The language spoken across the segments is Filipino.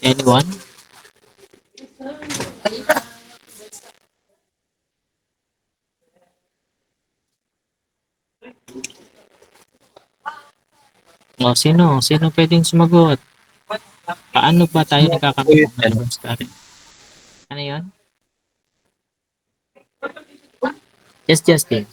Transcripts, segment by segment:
Anyone? O, sino? Sino pwedeng sumagot? Paano ba tayo nagkakaroon ng reverse current? Ano yun? Yes, Justin.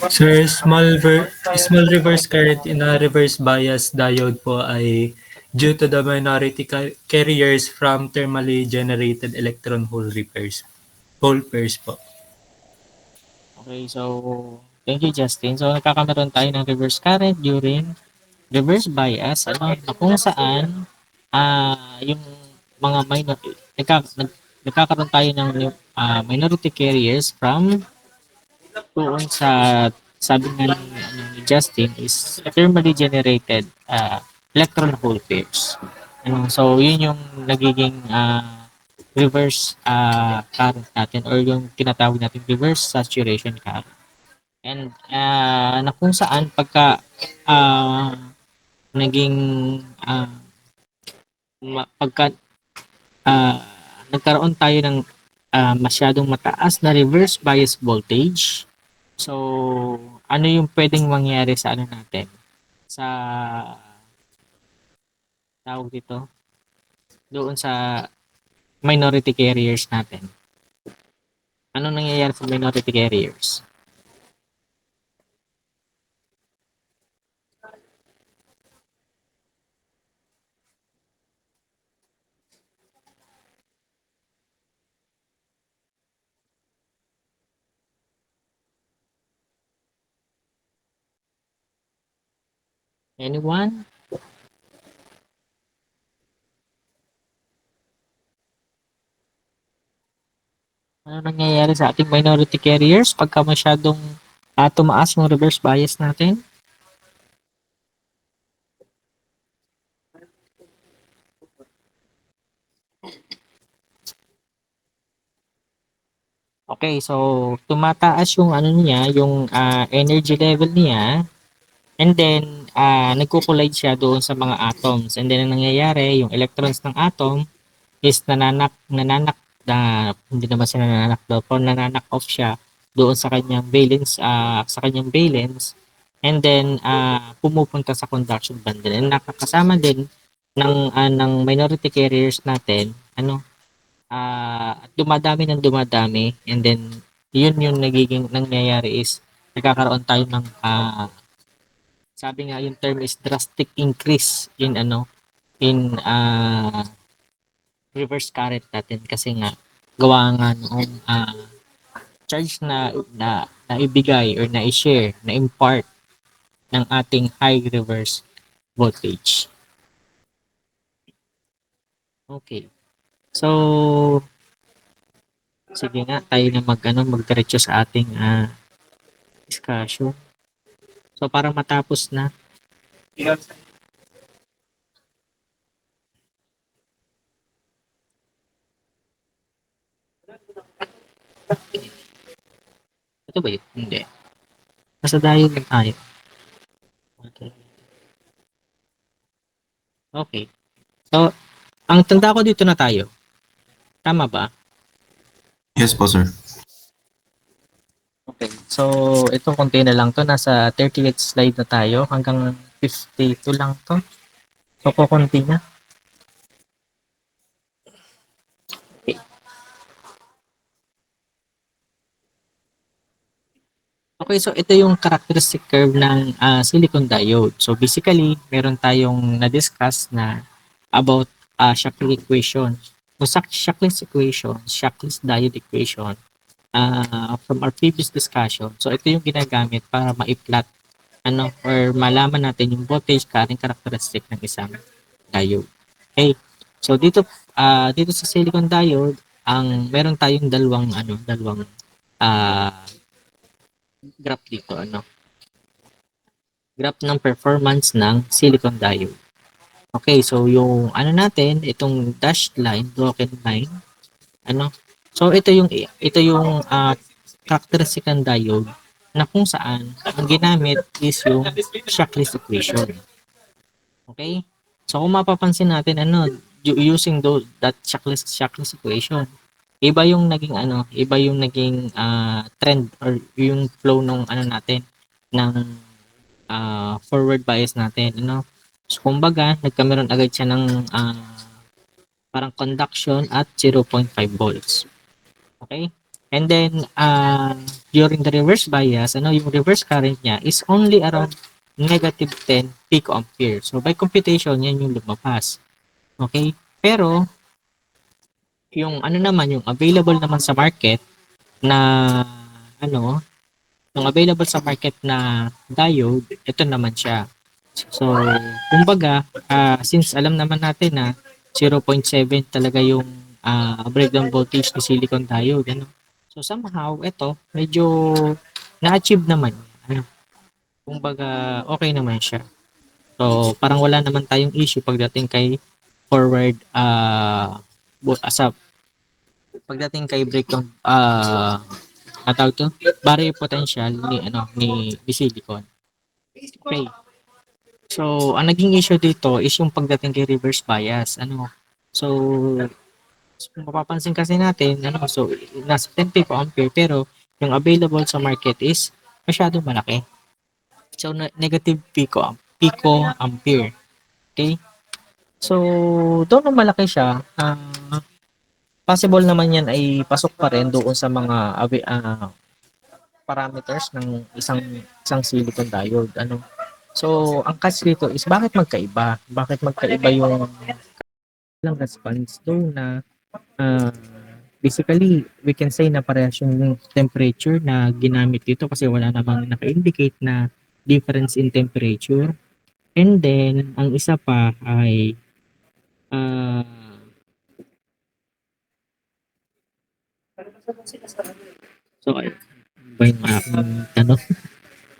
Sir, small reverse current in a reverse bias diode po ay due to the minority carriers from thermally generated electron hole pairs po. Okay, so thank you, Justin. So nagkakaroon tayo ng reverse current during reverse bias, ano, na kung saan yung mga nagkakaroon tayo ng minority carriers from doon sa sabi nga ni Justin is thermally generated electron hole pairs. Ano, so yun yung nagiging reverse current natin or yung tinatawag natin reverse saturation current. And na kung saan pagka naging pagka ah, nagkaroon tayo ng masyadong mataas na reverse bias voltage. So, ano yung pwedeng mangyari sa ano natin? Sa tawag dito? Doon sa minority carriers natin. Ano nangyayari sa minority carriers? Anyone? Ano nangyayari sa ating minority carriers pagka masyadong tumaas yung reverse bias natin? Okay, so tumataas yung ano niya, yung energy level niya, and then nagko-collide siya doon sa mga atoms. And then ang nangyayari, yung electrons ng atom is hindi naman siya nananak daw, pero nananak off siya doon sa kanyang valence, and then pumupunta sa conduction band din. And nakakasama din ng minority carriers natin, ano, dumadami ng dumadami, and then yun yung nagiging nangyayari is nagkakaroon tayo ng sabi nga yung term is drastic increase in in reverse current natin kasi nga gawa nga noong charge na ibigay or na i-share, na impart ng ating high reverse voltage. Okay. So, sige nga, tayo na magdiretso sa ating discussion. So, para matapos na. Ito ba yun? Hindi. Nasa diode lang tayo. Okay. Okay. So, ang tanda ko dito na tayo. Tama ba? Yes po, sir. Okay. So, ito konti na lang to. Nasa 38th slide na tayo. Hanggang 52 lang to. So, kukunti na. Okay. Okay, so ito yung characteristic curve ng silicon diode. So, basically, meron tayong na-discuss na about Shockley equation. So, Shockley's diode equation, from our previous discussion. So, ito yung ginagamit para ma-plot or malaman natin yung voltage current characteristic ng isang diode. Okay. So, dito sa silicon diode, meron tayong dalawang graph dito, graph ng performance ng silicon diode. Okay, so yung natin, itong dashed line, broken line, so ito yung characteristic ng diode na kung saan ang ginamit is yung Shockley's equation. Okay? So kung mapapansin natin using that Shockley's equation, iba yung naging iba yung naging trend or yung flow ng natin ng forward bias natin, So kumbaga, nagkameron agad siya ng parang conduction at 0.5 volts. Okay? And then, during the reverse bias, yung reverse current niya is only around negative 10 picoampere. So, by computation, yan yung lumabas. Okay? Pero, yung yung available naman sa market na, yung available sa market na diode, ito naman siya. So, kumbaga, since alam naman natin na 0.7 talaga yung breakdown voltage ni silicon diode, So, somehow, ito, medyo na-achieve naman. Kumbaga, okay naman siya. So, parang wala naman tayong issue pagdating kay forward, sa pagdating kay breakdown, tawag to, barrier potential ni silicon. Okay. So, ang naging issue dito is yung pagdating kay reverse bias. So, kung mapapansin kasi natin, so, nasa 10 picoampere, pero yung available sa market is masyadong malaki. So, negative picoampere. Okay? So, though nung malaki siya, possible naman yan ay pasok pa rin doon sa mga parameters ng isang silicon diode. So, ang catch dito is bakit magkaiba? Bakit magkaiba yung lang response though na basically we can say na parehas yung temperature na ginamit dito kasi wala namang naka-indicate na difference in temperature. And then, ang isa pa ay so, ay, ba yung aking tanong?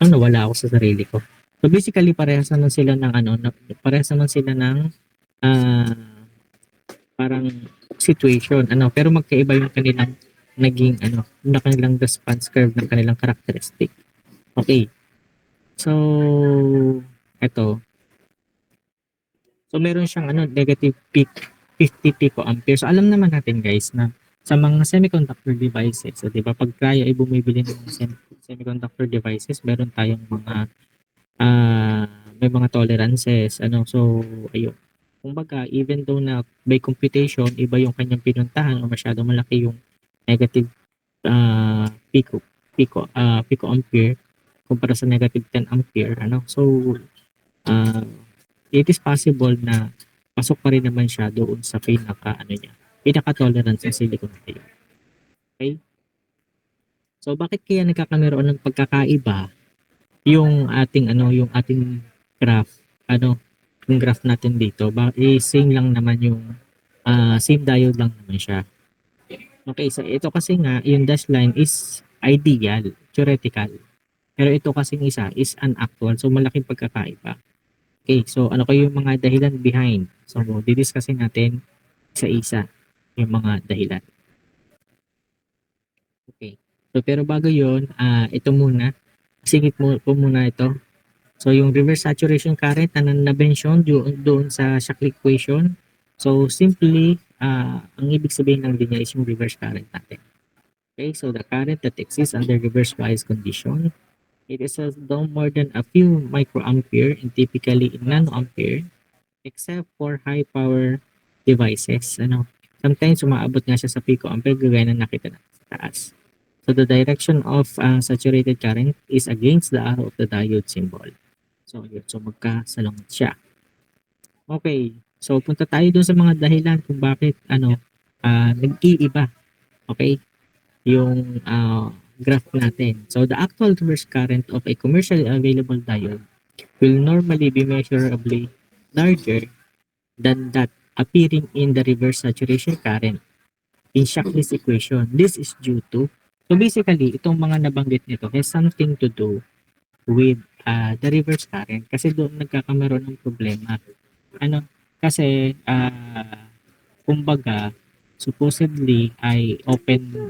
Nawala ako sa sarili ko. So basically parehas naman sila ng parehas naman sila ng parang situation pero magkaiba yung kanilang naging yung kanilang response curve ng kanilang characteristic. Okay. So ito. So meron siyang negative peak 50 picoampere. So alam naman natin guys na sa mga semiconductor devices, so 'di ba pag tayo ay bumibili ng semiconductor devices, meron tayong mga may mga tolerances so ayun, kumbaga even though na by computation iba yung kanyang pinuntahan o masyado malaki yung negative pico ampere kumpara sa negative 10 ampere so it is possible na pasok pa rin naman siya doon sa pinaka tolerance ng silicon diode. Okay, so bakit kaya nagkakameron ng pagkakaiba yung ating graph yung graph natin dito same lang naman yung same diode lang naman siya. Okay, so ito kasi nga yung dash line is ideal, theoretical, pero ito kasing isa is an actual, so malaking pagkakaiba. Okay, so ano kayo yung mga dahilan behind? So didiscussin natin isa-isa yung mga dahilan. Okay, so pero bago yun, ito muna, singit mo po muna ito. So yung reverse saturation current na na-mention doon sa Shockley equation. So simply, ang ibig sabihin ng linya is yung reverse current natin. Okay, so the current that exists under reverse bias condition, it is no more than a few microampere and typically in nanoampere, except for high power devices. Sometimes umaabot nga siya sa picoampere gaya na nakita natin sa taas. So the direction of saturated current is against the arrow of the diode symbol. So yun, so magkasalungat siya. Okay, so punta tayo dun sa mga dahilan kung bakit nag-iiba. Okay, yung graph natin. So the actual reverse current of a commercially available diode will normally be measurably larger than that appearing in the reverse saturation current in Shockley's equation. This is due to, so basically, itong mga nabanggit nito has something to do with the reverse current kasi doon nagkakameron ng problema. Kasi, kumbaga, supposedly ay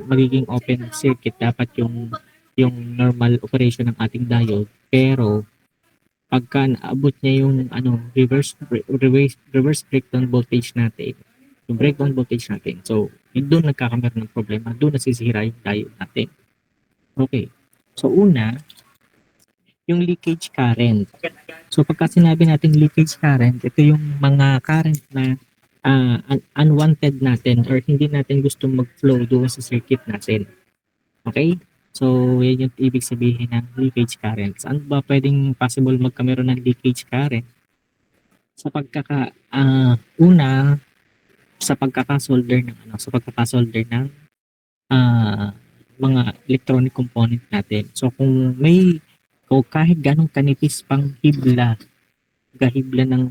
magiging open circuit dapat yung normal operation ng ating diode, pero pagka naabot niya yung reverse breakdown voltage natin, yung breakdown voltage natin, so yun doon nagkakameron ng problema, doon nasisira yung diode natin. Okay, so una, yung leakage current. So pagka sinabi natin leakage current, ito yung mga current na unwanted natin or hindi natin gusto mag-flow doon sa circuit natin. Okay? So, yan yung ibig sabihin ng leakage current. Saan ba pwedeng possible magkameron ng leakage current? Sa una, sa pagkakasolder ng mga electronic component natin. So, o kahit ganong kanipis pang gahibla ng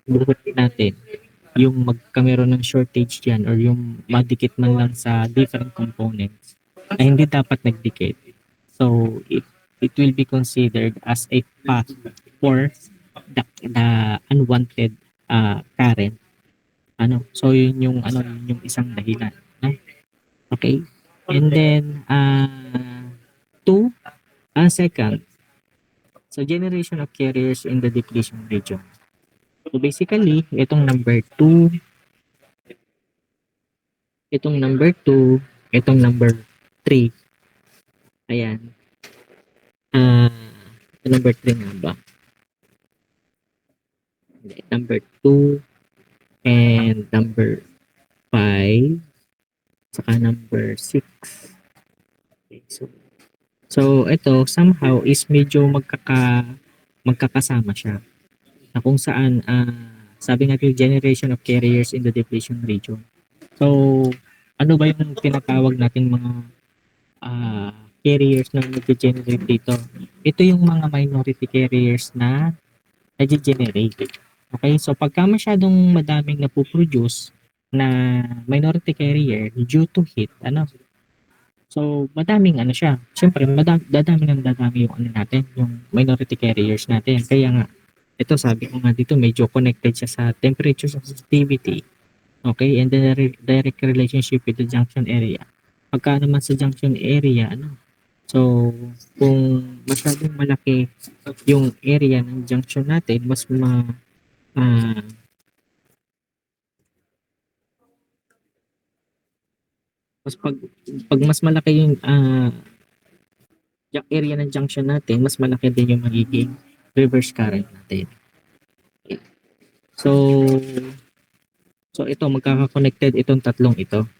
buhot natin, yung magkameron ng shortage dyan or yung madikit man lang sa different components, ay hindi dapat nagdikit. So, it will be considered as a path for the unwanted current. So yun yung isang dahilan. No? Okay? And then, second, so generation of carriers in the depletion region. So basically, itong number 2, itong number 3. Ayan. Number 3 nga ba? Number 2 and number 5 saka number 6. Okay, so ito somehow is medyo magkakasama siya. Na kung saan sabi natin generation of carriers in the depletion region. So ano ba yung tinatawag nating mga carriers na nag-generate dito? Ito yung mga minority carriers na nag-generate. Okay, so pagka masyadong madaming napuproduce na minority carrier due to heat, so madaming siya. Siyempre, dadami yung natin, yung minority carriers natin. Kaya nga, ito sabi ko nga dito, medyo connected siya sa temperature sensitivity. Okay, and then direct relationship with the junction area. Pagka naman sa junction area, so kung masyadong malaki yung area ng junction natin, mas pag mas malaki yung area ng junction natin, mas malaki din yung magiging reverse current natin. Okay. So ito, magkaka-connected itong tatlong ito.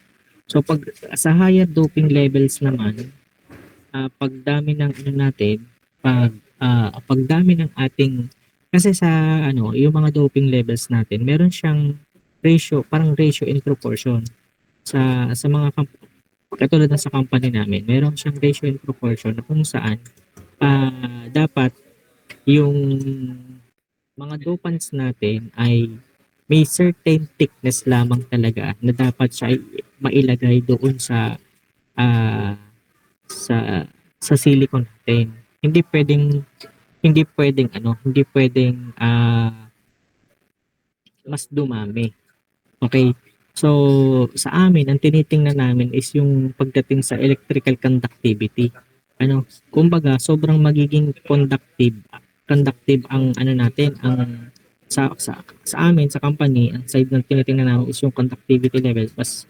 So pag sa higher doping levels naman, pagdami ng pagdami ng ating, kasi sa yung mga doping levels natin, meron siyang ratio, parang ratio in proportion sa mga katulad ng sa company namin, meron siyang ratio in proportion na kung saan dapat yung mga dopants natin ay may certain thickness lamang talaga na dapat siya ay mailagay doon sa sa silicon natin. Hindi pwedeng mas dumami. Okay? So, sa amin, ang tinitingnan namin is yung pagdating sa electrical conductivity. Kumbaga, sobrang magiging conductive ang natin, ang sa amin, sa company, ang side ng tinitingnan namin is yung conductivity level. Mas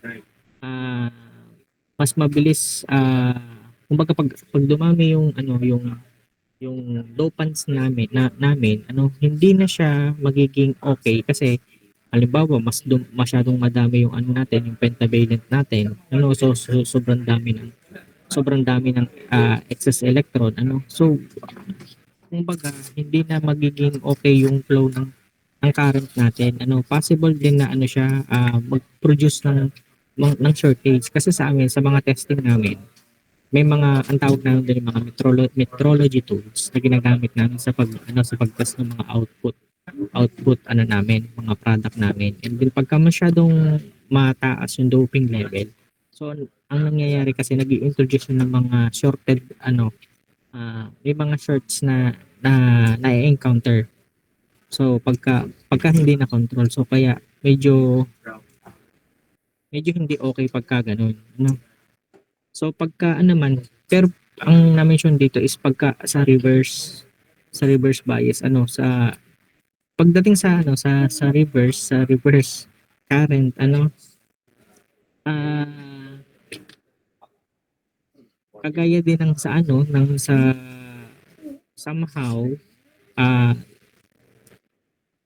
mabilis, kumbaga pag dumami yung dopants namin, hindi na siya magiging okay kasi halimbawa masyadong madami yung natin, yung pentavalent natin, so sobrang dami ng excess electron, so kumbaga hindi na magiging okay yung flow ng current natin. Possible din na siya mag-produce ng shortage kasi sa amin, sa mga testing namin, may mga ang tawag namin din yung mga metrology tools na ginagamit namin sa pagtest ng mga output namin, mga product namin. And then pagka masyadong mataas yung doping level, so ang nangyayari kasi nag-i-introduce ng mga shorted may mga shorts na na-encounter. So pagka hindi na control, so kaya medyo medyo hindi okay pagka ganun. Ano? So pagka ano naman, pero ang na-mention dito is pagka sa reverse bias sa pagdating sa sa reverse current ah kagaya din ng sa somehow ah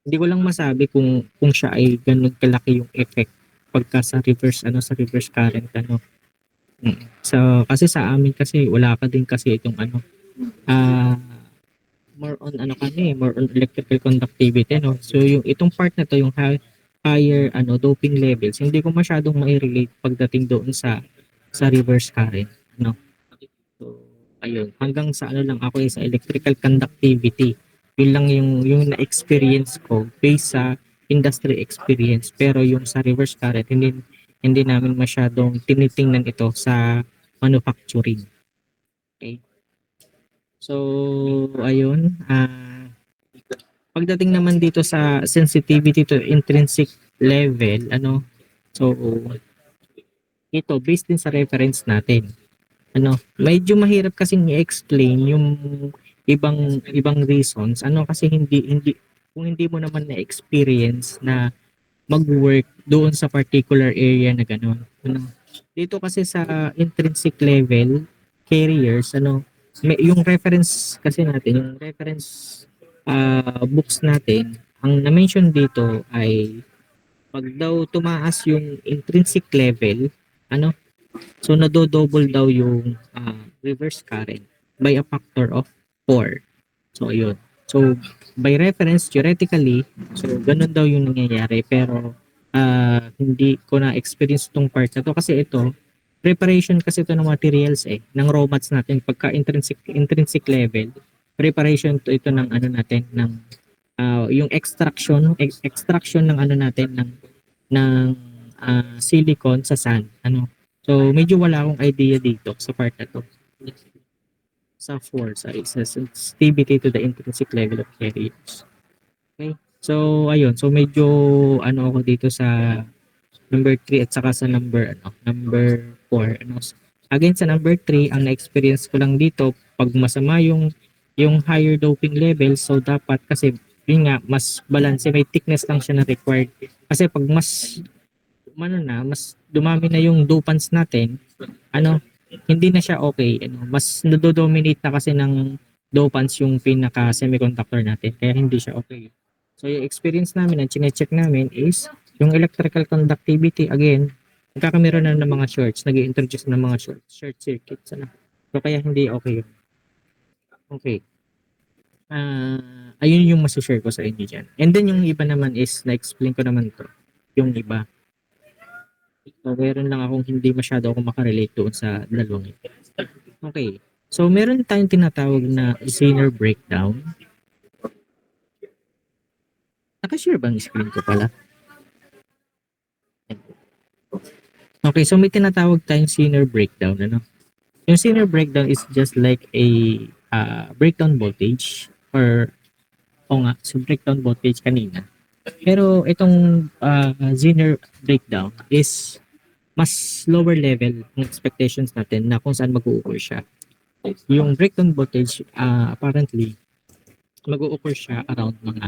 hindi ko lang masabi kung siya ay ganun kalaki yung effect pagka sa reverse current So kasi sa amin kasi wala ka din kasi itong ah more on more on electrical conductivity so yung itong part na to yung higher doping levels hindi ko masyadong mai-relate pagdating doon sa reverse current no. So ayun hanggang sa lang ako sa electrical conductivity yun lang yung na-experience ko based sa industry experience pero yung sa reverse current hindi namin masyadong tinitingnan ito sa manufacturing. Okay. So ayun pagdating naman dito sa sensitivity to intrinsic level so ito based din sa reference natin medyo mahirap kasing i-explain yung ibang reasons kasi hindi kung hindi mo naman na experience na mag-work doon sa particular area na gano'n dito kasi sa intrinsic level carriers yung reference kasi natin yung reference books natin ang na-mention dito ay pag daw tumaas yung intrinsic level ano so nado-double daw yung reverse current by a factor of 4. So ayun. So by reference theoretically so ganun daw yung nangyayari pero hindi ko na experience tong part na to kasi ito preparation kasi ito ng materials ng raw mats natin pagka intrinsic level preparation to ito ng natin ng yung extraction ng natin ng silicon sa sand so medyo wala akong idea dito sa part na to sa force sa sensitivity to the intrinsic level of carriers. Okay? So ayun, so medyo ako dito sa number 3 at saka sa number 4 Again sa number 3 ang na-experience ko lang dito pag masama yung higher doping level so dapat kasi yun nga mas balance may thickness lang siya na required kasi pag mas mas dumami na yung dopants natin hindi na siya okay mas nado-dominate na kasi ng dopants yung pinaka semiconductor natin kaya hindi siya okay. So yung experience namin ang chine-check namin is yung electrical conductivity again nagkakameron na ng mga shorts nag-i-introduce ng mga short circuits so kaya hindi okay yun. Okay. Ayun yung masashare ko sa inyo dyan. And then yung iba naman is na-explain ko naman to yung iba. So, meron lang akong hindi masyado ako makarelate doon sa dalawang ito. Okay. So, meron tayong tinatawag na Zener breakdown. Nakashare ba ang screen ko pala? Okay, so may tinatawag tayong Zener breakdown. Yung Zener breakdown is just like a breakdown voltage or so breakdown voltage kanina. Pero itong Zener breakdown is mas lower level ng expectations natin na kung saan mag-o-occur siya. Yung breakdown voltage apparently mag-o-occur siya around mga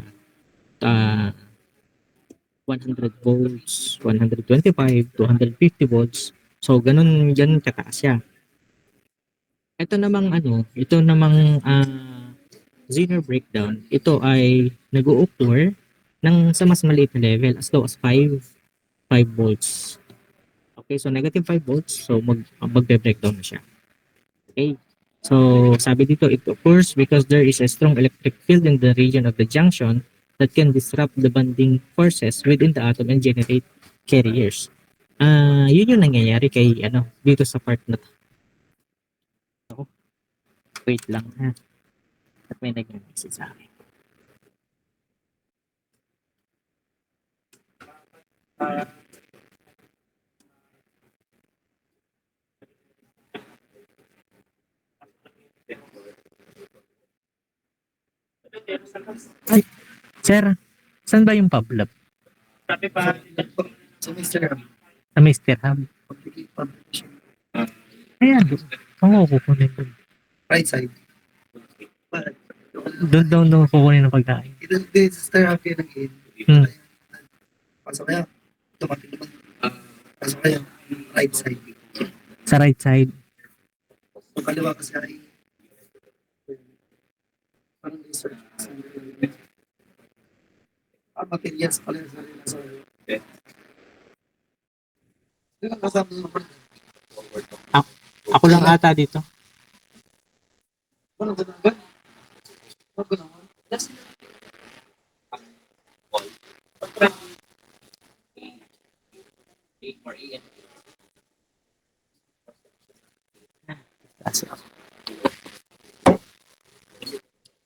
100 volts, 125, 250 volts. So ganun kataas siya. Ito namang Zener breakdown, ito ay nag-o-occur sa mas maliit na level as low as 5 volts. Okay, so negative 5 volts, so magbe-breakdown na siya. Okay, so sabi dito, it occurs because there is a strong electric field in the region of the junction that can disrupt the bonding forces within the atom and generate carriers. Yun yung nangyayari kay dito sa part na to. Wait lang ha. At may nag-message sa akin. Ay, sir, saan ba yung PubLab? Sabi pa, sa Mr. Sa Mr. Hub. Ayan, saan ko kukunin doon? Right side. Doon kukunin ng pagkain. Ito start up yan ng in. Hmm. Pasok kaya. Automatic naman. Pasok kaya. Right side. Sa right side. Sa kaliwa kasi ay parang research. Materials pala yung sarili na sorry. Hindi lang kasama yung Ako lang ata dito. Ano ganun ba? Ano ganun ba?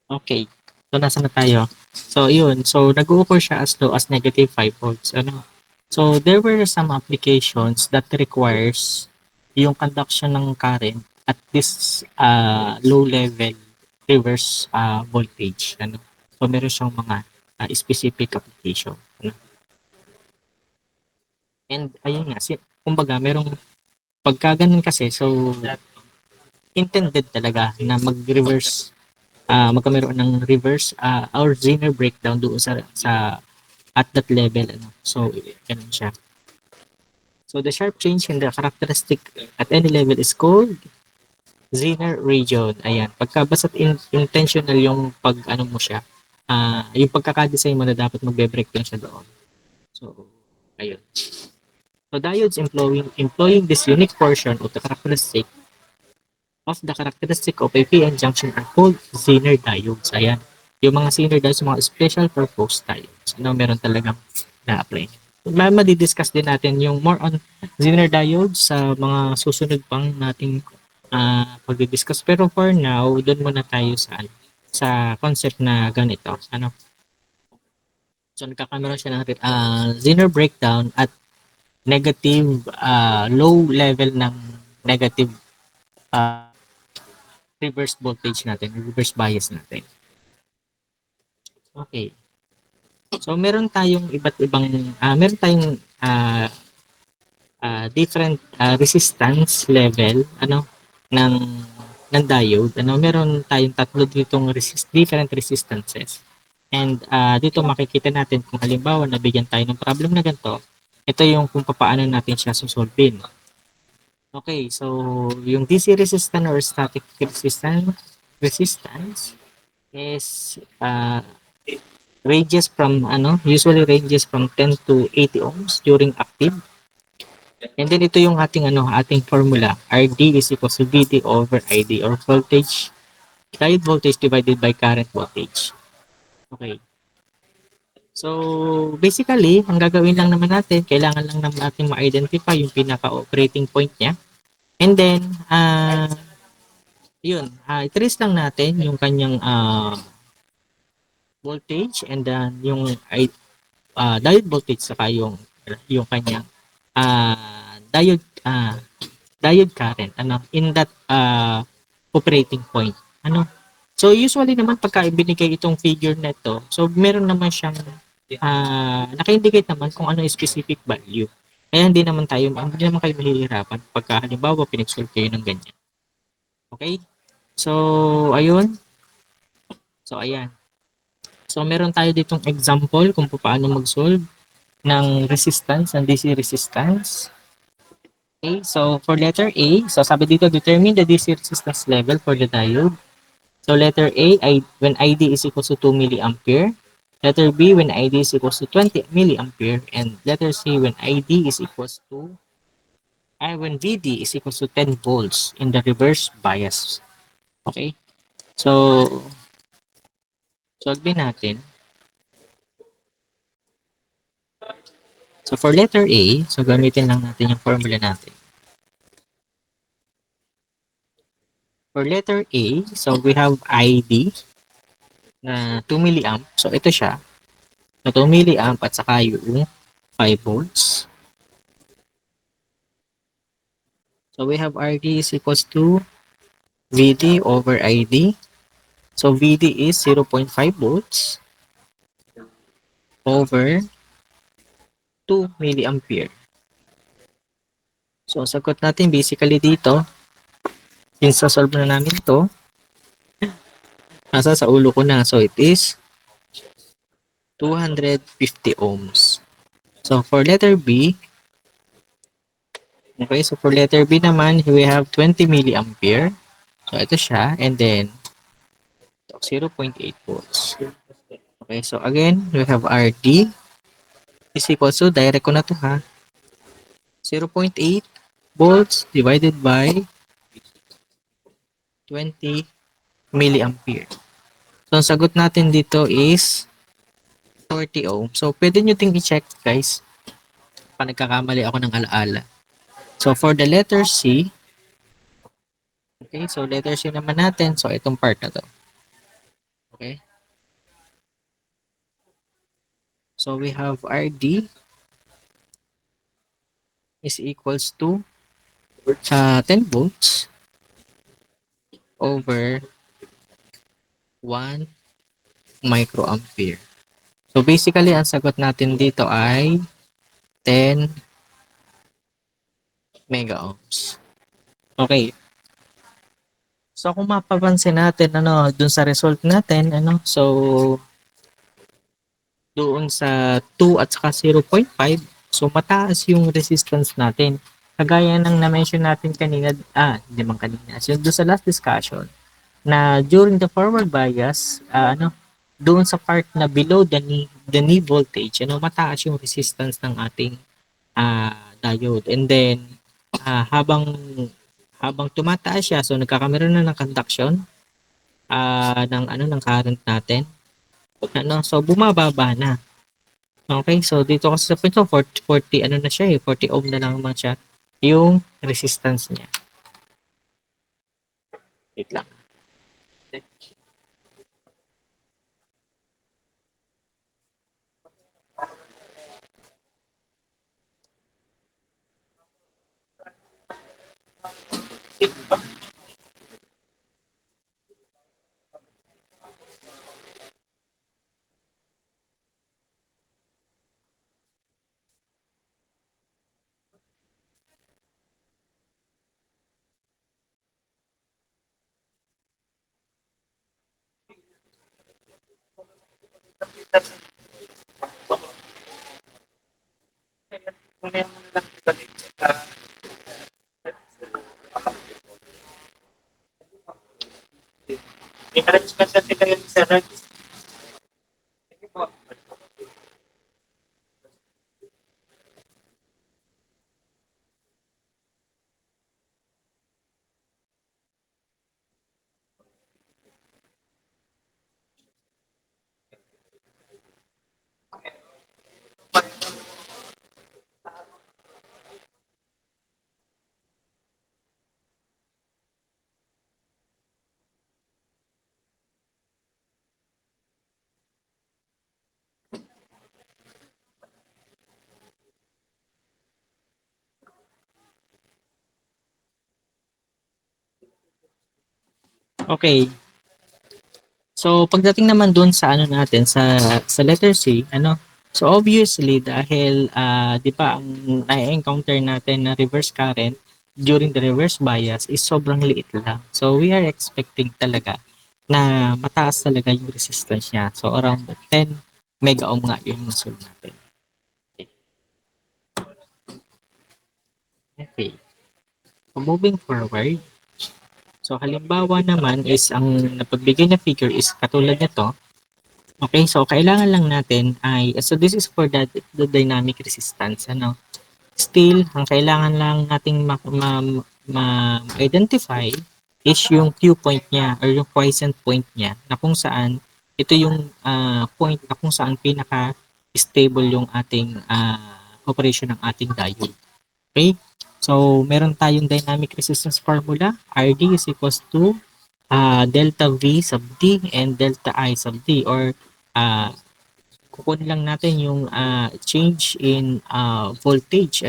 Okay. So, nasa na tayo? So, yun. So, nag-o-occur siya as low as negative 5 volts. Ano? So, there were some applications that requires yung conduction ng current at this low level reverse voltage. Ano? So, meron siyang mga specific application. Ano? And, ayun nga. Kumbaga, merong pagka ganun kasi, so, intended talaga na mag-reverse magkameron ng reverse or Zener breakdown doon sa at that level ano. So ganun siya. So the sharp change in the characteristic at any level is called Zener region. Ayan. Pagka basta't intentional yung pag ano mo siya, yung pagkaka-design mo na dapat magbe-breakdown siya doon. So ayun. So diodes employing this unique portion of the characteristic of a PN junction are called Zener diodes. Ayan. Yung mga Zener diodes, mga special purpose diodes. Ano, meron talagang na-apply. Madidiscuss din natin yung more on Zener diodes sa mga susunod pang nating pagdidiscuss. Pero for now, doon muna tayo sa concept na ganito. Ano? So, nagkakameron siya ng Zener breakdown at negative, low level ng negative reverse voltage natin, reverse bias natin. Okay. So meron tayong iba't ibang meron tayong different resistance level ng diode. Meron tayong tatlo ditong different resistances. And dito makikita natin kung halimbawa nabigyan tayo ng problem na ganito, ito yung kung paano natin siya susolvein. Okay, so yung DC resistance or static resistance is usually ranges from 10 to 80 ohms during active. And then ito yung ating formula. RD is equal to VD over ID or voltage, diode voltage divided by current voltage. Okay. So basically, ang gagawin lang naman natin, kailangan lang naman natin ma-identify yung pinaka-operating point niya. And then, i-trace lang natin yung kanyang voltage and then yung diode voltage saka yung kanyang diode current in that operating point. So usually naman pagka ibinigay itong figure na ito, so meron naman siyang naka-indicate naman kung ano yung specific value. Kaya hindi naman kayo mahihirapan pagka halimbawa pinag-solve kayo ng ganyan. Okay? So, ayun. So, ayan. So, meron tayo ditong example kung paano mag-solve ng resistance, ng DC resistance. Okay? So, for letter A, so sabi dito, determine the DC resistance level for the diode. So, letter A, when ID is equal to 2 milliampere. Letter B, when ID is equals to 20 milliampere. And letter C, when ID is equals to, when VD is equals to 10 volts in the reverse bias. Okay? So, solve natin. So, for letter A, so gamitin lang natin yung formula natin. For letter A, so we have ID na 2 milliamp. So, ito siya. So, 2 milliamp at saka yung 5 volts. So, we have RD is equals to VD over ID. So, VD is 0.5 volts over 2 milliampere. So, ang sagot natin basically dito, yung solve na namin to, nasa sa ulo ko na. So, it is 250 ohms. So, for letter B, okay, so for letter B naman, we have 20 milliampere. So, ito siya. And then, 0.8 volts. Okay, so again, we have RD is equal to, direct ko na to ha, 0.8 volts divided by 20 milliampere. So, ang sagot natin dito is 40 ohm. So, pwede nyo ting i-check guys pa nagkakamali ako ng alaala. So, for the letter C, okay, so letter C naman natin. So, itong part na to. Okay. So, we have RD is equals to 10 volts over 1 microampere. So, basically, ang sagot natin dito ay 10 mega ohms. Okay. So, kung mapapansin natin, dun sa result natin, so, doon sa 2 at saka 0.5, so, mataas yung resistance natin. Kagaya ng na-mention natin kanina, hindi man kanina, so, doon sa last discussion, na during the forward bias, doon sa part na below the knee voltage, mataas yung resistance ng ating diode. And then, habang tumataas siya, so nagkakameron na ng conduction ng current natin. So bumababa na. Okay, so dito kasi sa point, so 40 na siya 40 ohm na lang naman siya yung resistance niya. Wait lang. Okay. So pagdating naman dun sa natin sa letter C, So obviously dahil 'di ba ang na-encounter natin na reverse current during the reverse bias is sobrang liit lang. So we are expecting talaga na mataas talaga yung resistance niya. So around 10 mega ohm nga yung solve natin. Okay. So moving forward, so halimbawa naman is ang napagbigay na figure is katulad nito. Okay, so kailangan lang natin ay, so this is for the dynamic resistance. Still, ang kailangan lang nating ma-identify is yung Q point niya or yung quiescent point niya na kung saan ito yung point na kung saan pinaka-stable yung ating operation ng ating diode. Okay? So, meron tayong dynamic resistance formula. RD is equals to delta V sub D and delta I sub D, or kukunin lang natin yung change in voltage,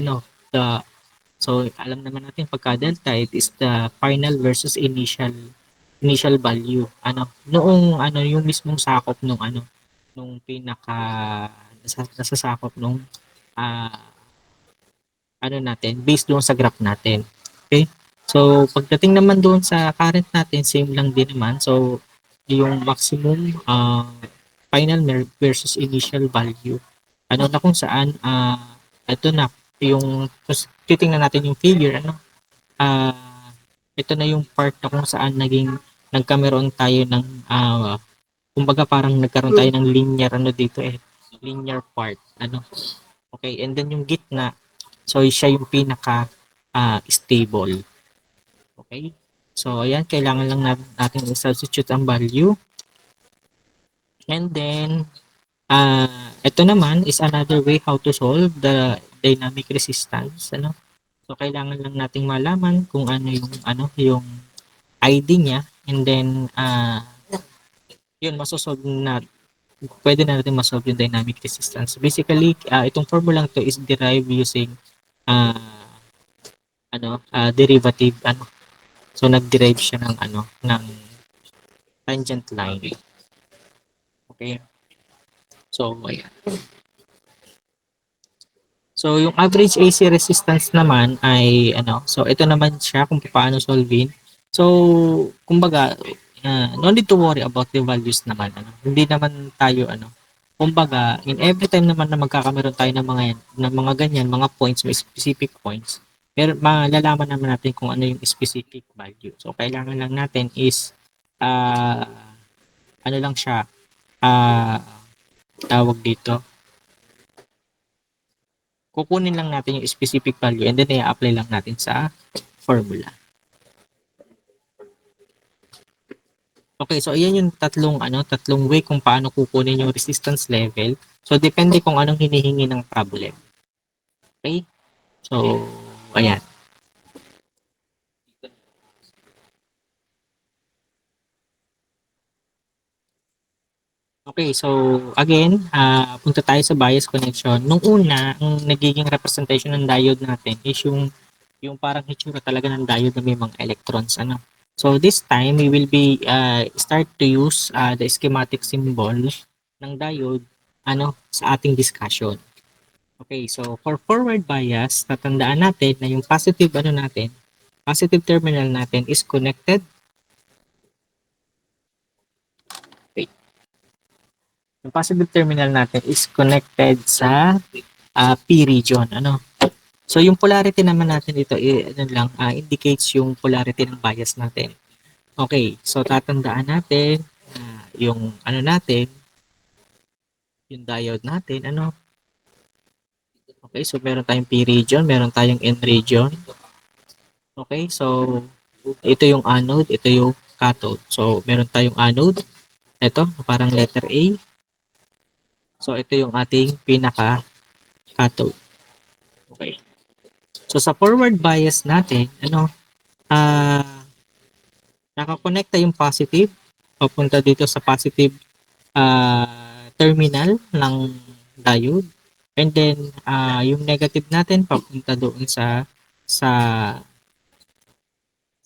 so alam naman natin pagka delta, it is the final versus initial value, noong yung mismong sakop nung pinaka nasasakop nung ano natin, based doon sa graph natin. Okay? So, pagdating naman doon sa current natin, same lang din naman. So, yung maximum final versus initial value. Ano na kung saan, ito na, yung, titingnan natin yung figure, ano, ito na yung part na kung saan nagkameron tayo ng, kumbaga parang nagkaroon tayo ng linear, ano dito linear part, ano. Okay, and then yung gitna, so siya yung pinaka stable. Okay? So ayan, kailangan lang natin i-substitute ang value. And then ito naman is another way how to solve the dynamic resistance, ano. So kailangan lang nating malaman kung yung ID niya, and then yun masosolve na, pwede na natin masolve yung dynamic resistance. Basically, itong formula to is derived using derivative, ano. So nag-derive siya ng tangent line. Okay? So ayan. So yung average AC resistance naman ay so ito naman siya kung paano solvein. So kumbaga, no need to worry about the values naman, ano. Hindi naman tayo kumbaga in every time naman na magkakameron tayo ng mga ganyan, mga points, may specific points, pero malalaman naman natin kung ano yung specific value. So kailangan lang natin is ano lang siya, tawag dito, kukunin lang natin yung specific value and then i-apply lang natin sa formula. Okay, so ayan yung tatlong way kung paano kukunin yung resistance level. So depende kung anong hinihingi ng problem. Okay? So ayan. Okay, so again, punta tayo sa bias connection. Nung una, ang nagiging representation ng diode natin is yung parang hitsura talaga ng diode na may mga electrons, ano. So this time we will be start to use the schematic symbol ng diode sa ating discussion. Okay, so for forward bias, tatandaan natin na yung positive positive terminal natin is connected. Yung positive terminal natin is connected sa P region, ano. So yung polarity naman natin dito indicates yung polarity ng bias natin. Okay, so tatandaan natin yung natin, yung diode natin, ano. Okay, so meron tayong P region, meron tayong N region. Okay, so ito yung anode, ito yung cathode. So meron tayong anode, ito parang letter A. So ito yung ating pinaka cathode. Okay. So sa forward bias natin, nakakonekta yung positive papunta dito sa positive terminal ng diode, and then yung negative natin papunta doon sa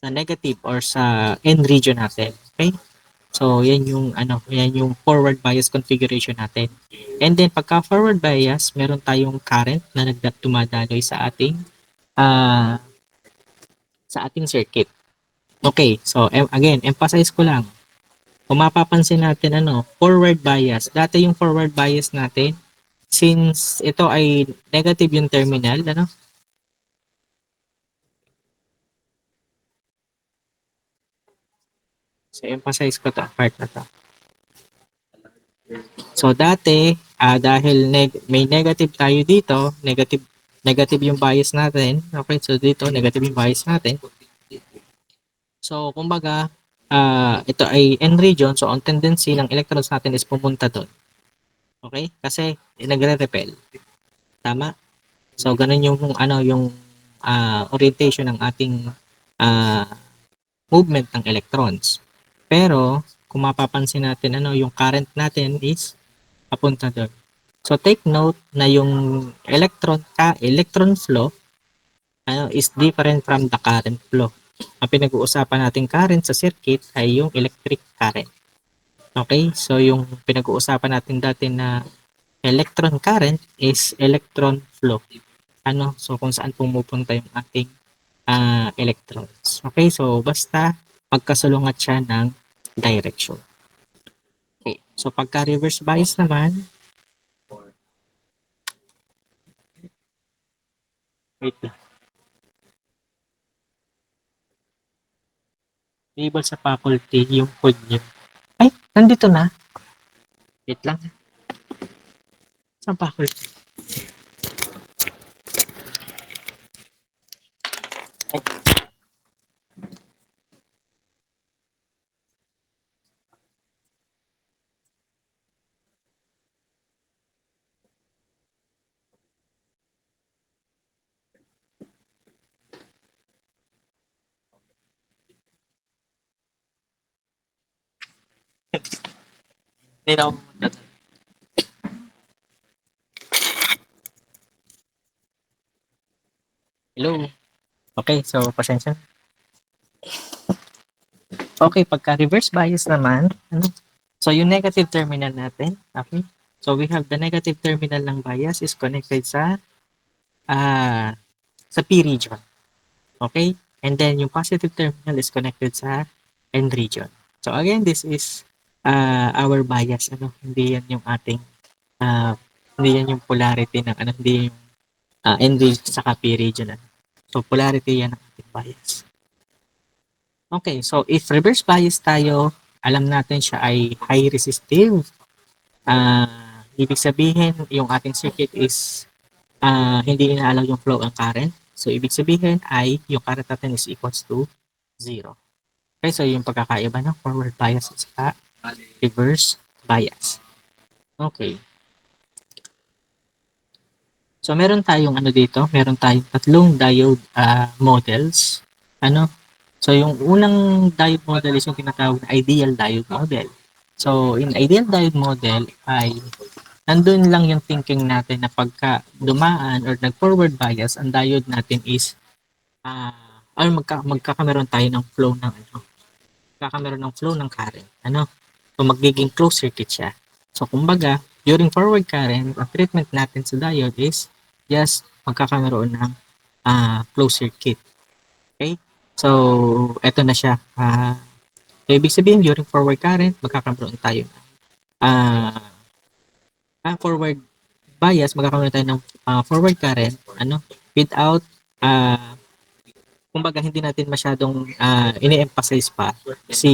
negative or sa N region natin. Okay? So yan yung forward bias configuration natin. And then pagka forward bias, meron tayong current na dumadaloy sa ating circuit. Okay, so again, emphasize ko lang. Kung mapapansin natin forward bias. Dati yung forward bias natin, since ito ay negative yung terminal, So emphasize ko to, part na to. So dati, dahil may negative tayo dito, negative yung bias natin. Okay, so dito negative yung bias natin. So kumbaga, ito ay N region, so ang tendency ng electrons natin is pumunta doon. Okay? Kasi nagre-repel. Tama? So ganun yung orientation ng ating movement ng electrons. Pero kung mapapansin natin yung current natin is papunta doon. So take note na yung electron flow is different from the current flow. Ang pinag-uusapan nating current sa circuit ay yung electric current. Okay? So yung pinag-uusapan natin dati na electron current is electron flow. So kung saan pumupunta yung ating electrons. Okay, so basta magkasalungat siya ng direction. Okay, so pagka reverse bias naman, wait lang. Label sa faculty yung code niyo. Ay, nandito na. Wait lang. Sa faculty. Hindi na ako pumunta doon. Hello. Okay, so pasensya. Okay, pagka reverse bias naman, so yung negative terminal natin, okay? So we have the negative terminal ng bias is connected sa P region. Okay? And then yung positive terminal is connected sa N region. So again, this is our bias, Hindi yan yung ating hindi yan yung polarity ng hindi yung N region sa P region. So polarity yan ang ating bias. Okay, so if reverse bias tayo, alam natin siya ay high resistive. Ibig sabihin, yung ating circuit is hindi inaalaw yung flow ang current. So, ibig sabihin ay yung current natin is equals to 0. Okay, so yung pagkakaiba ng forward bias at reverse bias. Okay. So, meron tayong dito, meron tayong tatlong diode models. So, yung unang diode model is yung tinatawag na ideal diode model. So, in ideal diode model ay nandun lang yung thinking natin na pagka dumaan or nag-forward bias, ang diode natin is magkakameron tayo ng flow ng magkakameron ng flow ng current. So, magiging closed circuit siya. So, kumbaga, during forward current, ang treatment natin sa diode is just magkakameron ng closed circuit. Okay? So, eto na siya. So, ibig sabihin, during forward current, magkakameron tayo ng forward bias, magkakaroon tayo ng forward current without kumbaga hindi natin masyadong ini-emphasize pa si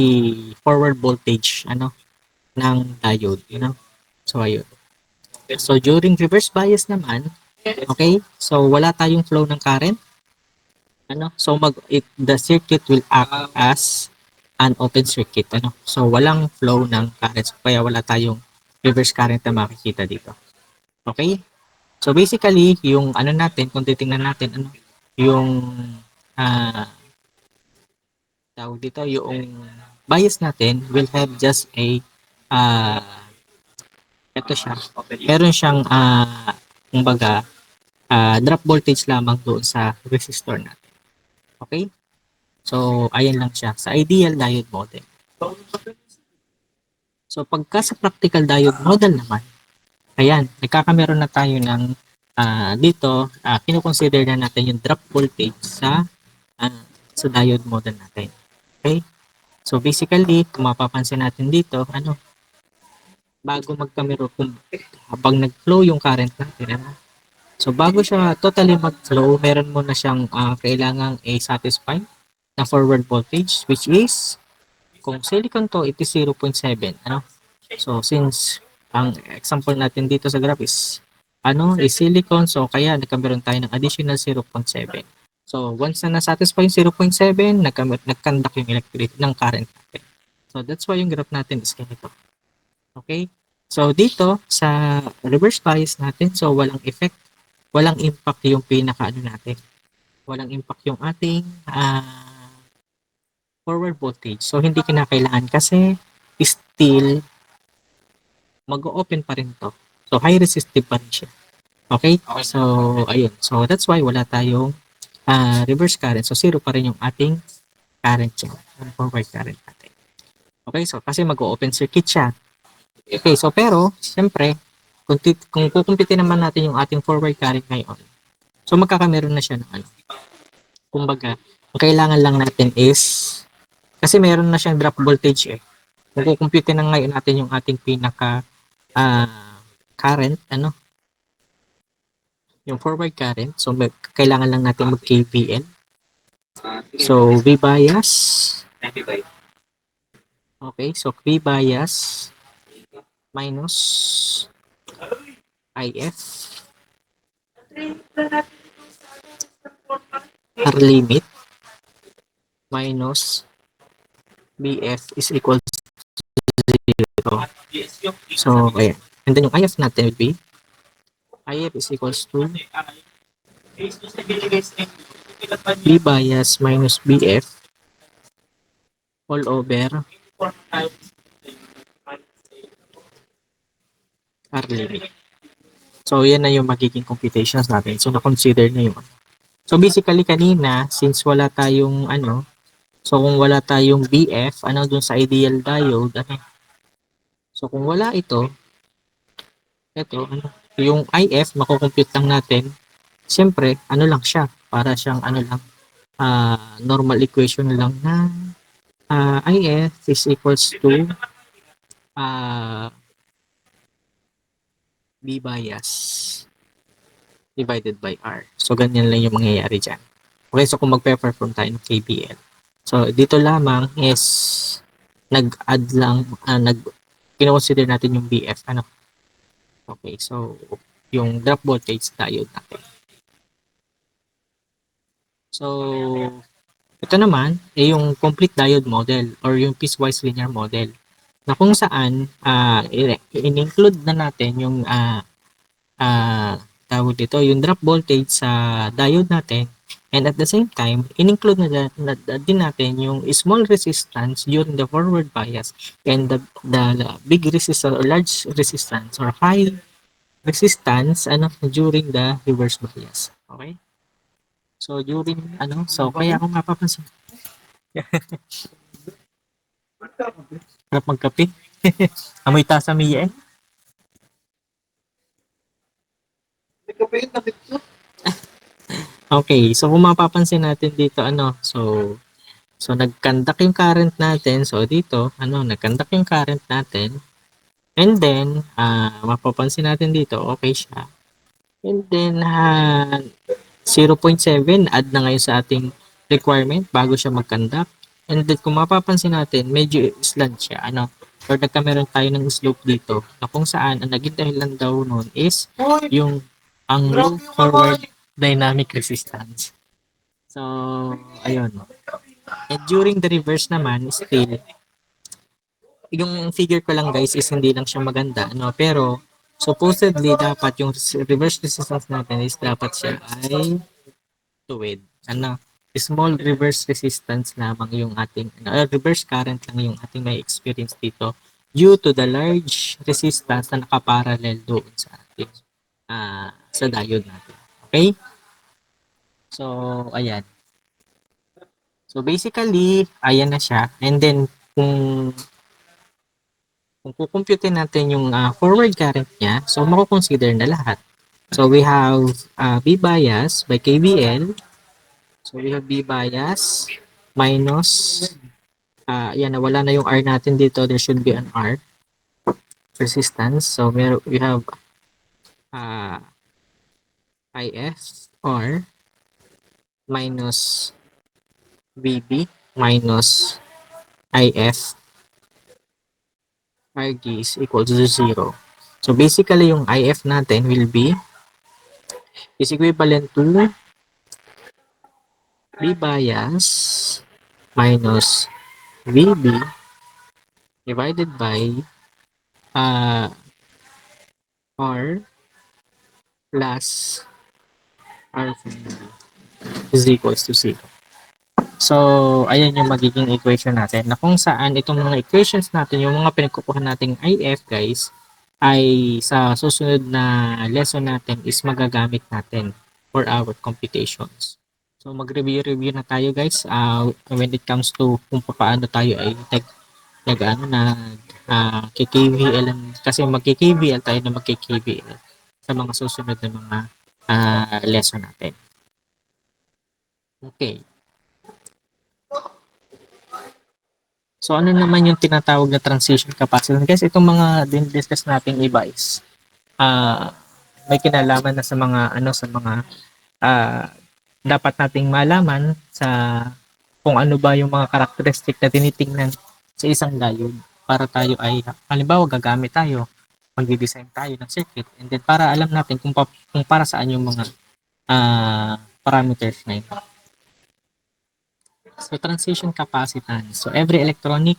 forward voltage ng diode, So ayun. So during reverse bias naman, okay? So wala tayong flow ng current. So the circuit will act as an open circuit, So walang flow ng current. So, kaya wala tayong reverse current na makikita dito. Okay? So basically, yung natin, kung titingnan natin, yung tawag dito, yung bias natin will have just a ito siya. Meron siyang kumbaga drop voltage lamang doon sa resistor natin. Okay? So ayan lang siya sa ideal diode model. So pagka sa practical diode model naman, ayan, nagkakameron na tayo ng dito, kinukonsider na natin yung drop voltage sa diode model natin. Okay? So basically, kung mapapansin natin dito, bago magkameron, habang nag-flow yung current natin, so bago siya totally mag-flow, meron mo na siyang kailangang i-satisfy na forward voltage, which is, kung silicon to, it is 0.7. So since ang example natin dito sa graph is is silicon, so kaya nagkameron tayo ng additional 0.7. So once na nasatisfy yung 0.7, nagkandak yung electricity ng current natin. So that's why yung graph natin is ganito. Okay? So dito sa reverse bias natin, so walang effect, walang impact yung natin. Walang impact yung ating forward voltage. So hindi kinakailangan kasi still mag-open pa rin to. So high resistive pa rin siya. Okay? So ayun. So that's why wala tayong reverse current. So zero pa rin yung ating current dyan. Yung forward current natin. Okay? So kasi mag-open circuit siya. Okay. So pero, siyempre, kung kukumpitin naman natin yung ating forward current ngayon, So magkakameron na siya ng ano. Kumbaga, ang kailangan lang natin is, kasi meron na siyang drop voltage eh. Kung kukumpute na ngayon natin yung ating pinaka current, ano, yung forward current. So kailangan lang natin mag KVL. So V bias. Okay, so V bias minus IF R limit minus BF is equal to 0. So, ayan. And then yung IF natin would be IF is equals to B bias minus BF all over R limit. So, yan na yung magiging computations natin. So, na-consider na yun. So, basically, kanina, since wala tayong, ano, so, kung wala tayong BF, ano, dun sa ideal diode, ano, so, kung wala ito, ano, yung IF, makukompute lang natin, siyempre, ano lang siya, para siyang, ano lang, normal equation lang na IF is equals to B bias divided by R. So, ganyan lang yung mangyayari dyan. Okay, so kung magpe-perform tayo ng KVL. So, dito lamang is nag-add lang, kino-consider natin yung BF. Ano? Okay, so yung drop voltage diode natin. So, ito naman ay yung complete diode model or yung piecewise linear model na kung saan in-include na natin yung tawag dito, yung drop voltage sa diode natin, and at the same time, in-include na din natin yung small resistance during the forward bias and the big resistance or large resistance or high resistance during the reverse bias. Okay? So during so kaya kung mapapansin harap magkape. Amoy tasa miya eh. Okay, so kung mapapansin natin dito so nag-conduct yung current natin. So dito, nag-conduct yung current natin. And then mapapansin natin dito, okay siya. And then 0.7 add na ngayon sa ating requirement bago siya mag-conduct. And then kung mapapansin natin, medyo slant siya, or nagkameron tayo ng slope dito na kung saan ang naging dahilan daw nun is yung ang low forward dynamic resistance. So, ayun. And during the reverse naman, still, yung figure ko lang guys is hindi lang siya maganda, pero supposedly dapat yung reverse resistance natin is dapat siya ay tuwid. Small reverse resistance lamang yung ating, reverse current lang yung ating may experience dito due to the large resistance na nakaparallel doon sa ating sa diode natin. Okay? So, ayan. So, basically, ayan na siya. And then, kung kukumputin natin yung forward current niya, so mako-consider na lahat. So, we have B bias by KVL. So, we have B bias minus, yan, wala na yung R natin dito. There should be an R resistance. So, we have IF or minus VB minus IF RG is equal to 0. So basically yung IF natin will be is equivalent to B bias minus VB divided by R plus R is equals to 0. So, ayan yung magiging equation natin na kung saan itong mga equations natin, yung mga pinagkukuha nating IF guys, ay sa susunod na lesson natin is magagamit natin for our computations. So, mag-review na tayo guys when it comes to kung paano tayo ay KKVL kasi magki-KVL tayo na magki-KVL sa mga susunod na mga lesson natin. Okay. So ano naman yung tinatawag na transition capacitance? Guys, itong mga din-discuss nating iba is may kinalaman na sa mga dapat nating malaman sa kung ano ba yung mga characteristic na tinitingnan sa isang diode para tayo ay halimbawa gagamit tayo, magdi-design tayo ng circuit, and then para alam natin kung para saan yung mga parameters na yun. So transition capacitance. So every electronic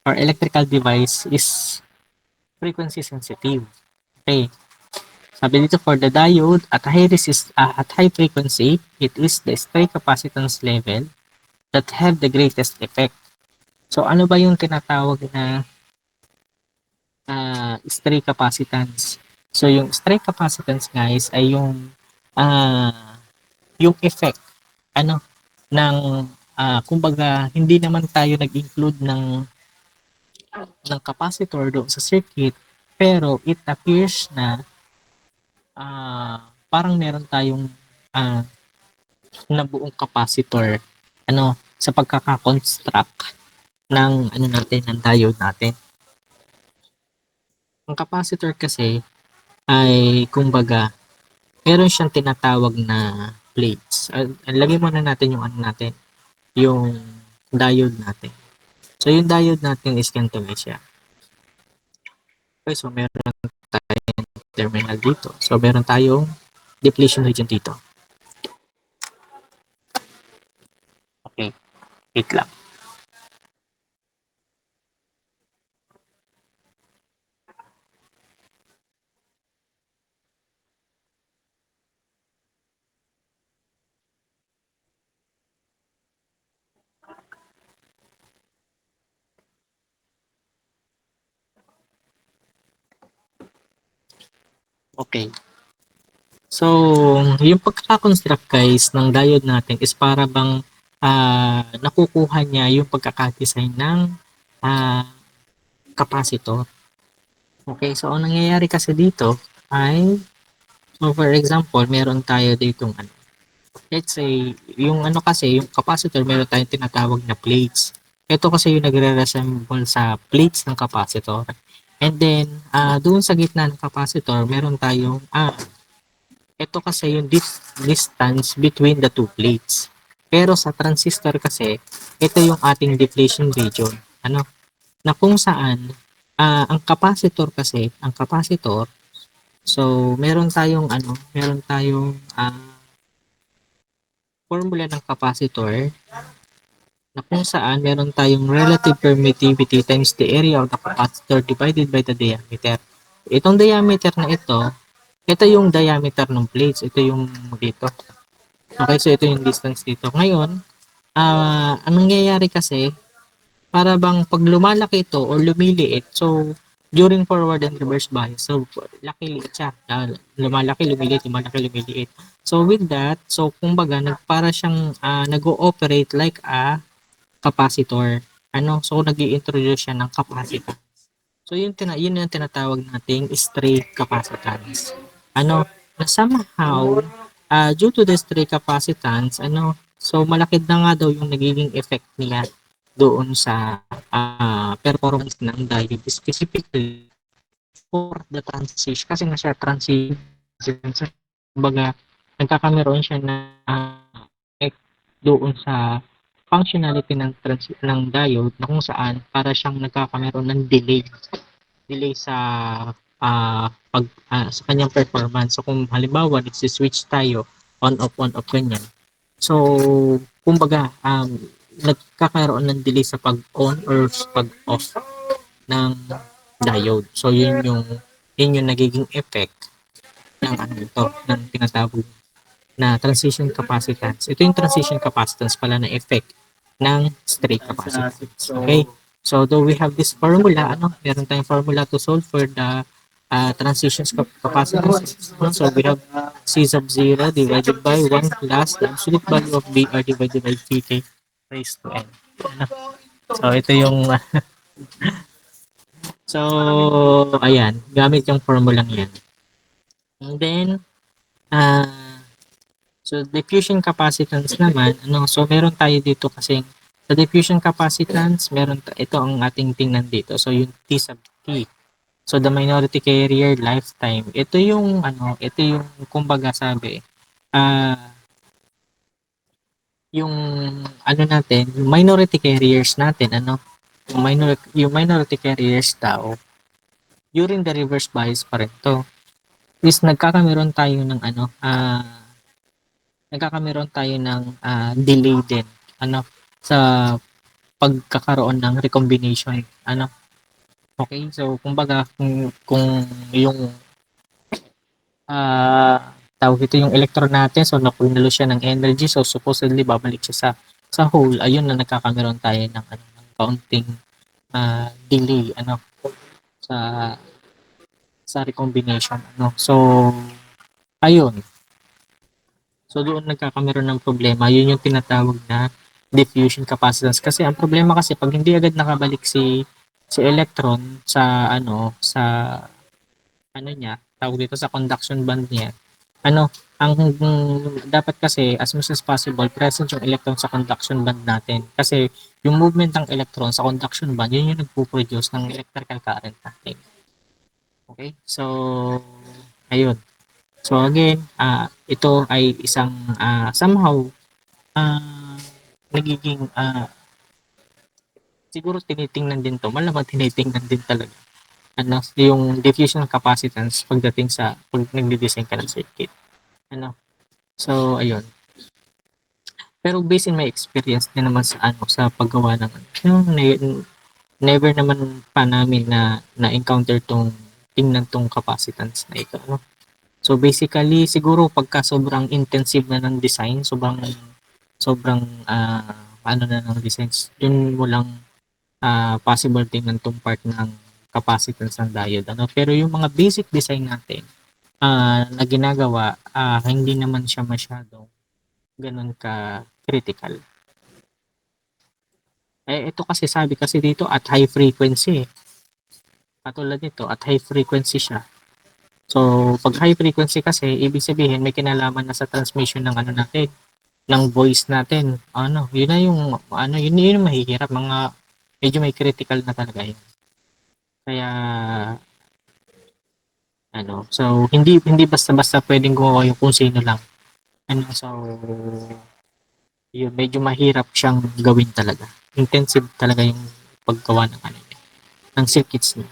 or electrical device is frequency sensitive. Okay. Sabi dito, for the diode at high frequency, it is the stray capacitance level that have the greatest effect. So ano ba yung tinatawag na stray capacitance? So yung stray capacitance, guys, ay yung effect ng kumbaga hindi naman tayo nag-include ng capacitor doon sa circuit, pero it appears na parang meron tayong nabuong capacitor sa pagkaka-construct ng ng diode natin. Ang capacitor kasi ay kumbaga meron siyang tinatawag na plates. Lagay muna natin yung diode natin. So yung diode natin is ganito siya. Okay, so meron tayong terminal dito. So meron tayong depletion region dito. Okay, wait lang. Okay. So, yung pagkaka-construct, guys, ng diode natin is para bang nakukuha niya yung pagkaka-design ng capacitor. Okay, so ang nangyayari kasi dito ay, so for example, meron tayo ditong let's say, yung yung capacitor, meron tayong tinatawag na plates. Ito kasi yung nagre-resemble sa plates ng capacitor. And then, doon sa gitna ng capacitor, meron tayong, ito kasi yung distance between the two plates. Pero sa transistor kasi, ito yung ating depletion region. Na kung saan, ang capacitor, so meron tayong formula ng capacitor na kung saan meron tayong relative permittivity times the area of the capacitor divided by the diameter. Itong diameter na ito yung diameter ng plates. Ito yung dito. Okay, so ito yung distance dito. Ngayon, ang nangyayari kasi, para bang pag lumalaki ito or lumiliit, so during forward and reverse bias, so laki-liit siya. Lumalaki, lumiliit. So with that, so kumbaga, para siyang nag-ooperate like a capacitor. So nag-i-introduce siya ng capacitance. So yun yung tinatawag nating stray capacitance. Na somehow, due to the stray capacitance, so malaki na nga daw yung nagiging effect niya doon sa performance ng diode, specifically for the transition. Kasi nga siya transition, kumbaga nagkakameron siya na effect doon sa functionality ng diode na kung saan para siyang nagkakameron ng delay sa sa kanyang performance. So kung halimbawa nagsi-switch tayo on off ganyan. So kumbaga nagkakaroon ng delay sa pag-on or pag-off ng diode. So yun yung nagiging effect ng ng tinatawag na transition capacitance. Ito yung transition capacitance pala na effect ng stray capacitance. Okay? So though we have this formula, meron tayong formula to solve for the transition capacitance. So we have C sub 0 divided by 1 plus the absolute value of BR divided by Vk raised to n. So ito yung so ayan, gamit yung formulang yan. And then So diffusion capacitance naman, so meron tayo dito kasi sa diffusion capacitance, ito ang ating tingnan dito. So yung T sub T. So the minority carrier lifetime, ito yung kumbaga sabi, yung natin, yung minority carriers natin, yung minority carriers daw, during the reverse bias pa rin to. Is nagkakameron tayo ng delay din sa pagkakaroon ng recombination okay, so kumbaga kung yung tawag ito yung electron natin, so napunalo siya ng energy, so supposedly babalik siya sa hole. Ayun na nagkakameron tayo ng ng kaunting delay sa recombination so ayun. So doon nagkakameron ng problema. Yun yung tinatawag na diffusion capacitance. Kasi ang problema kasi pag hindi agad nakabalik si electron sa niya, tawag dito sa conduction band niya. Ang dapat kasi as much as possible present yung electron sa conduction band natin. Kasi yung movement ng electron sa conduction band, yun yung nagpo-produce ng electrical current natin. Okay? So ayun. So again, ito ay isang somehow nagiging siguro tinitingnan din to, malamang tinitingnan din talaga yung diffusion capacitance pagdating sa pag nagde-design ka ng circuit. So ayun. Pero based in my experience din naman sa paggawa ng never naman pa namin na encounter tingnan tong capacitance na ito So basically siguro pagka sobrang intensive na ng design, sobrang na ng designs, yun mo lang possible tingnan tong part ng capacitance ng diode pero yung mga basic design natin na ginagawa hindi naman siya masyadong ganun ka critical. Ito kasi sabi kasi dito at high frequency. Katulad nito at high frequency siya. So, pag high frequency kasi, ibig sabihin may kinalaman na sa transmission ng natin, ng voice natin. Yun na yung yun yung mahihirap, medyo may critical na talaga yun. Kaya so hindi basta-basta pwedeng gumawa yung kung sino lang. So yun, medyo mahirap siyang gawin talaga. Intensive talaga yung paggawa ng circuits niya.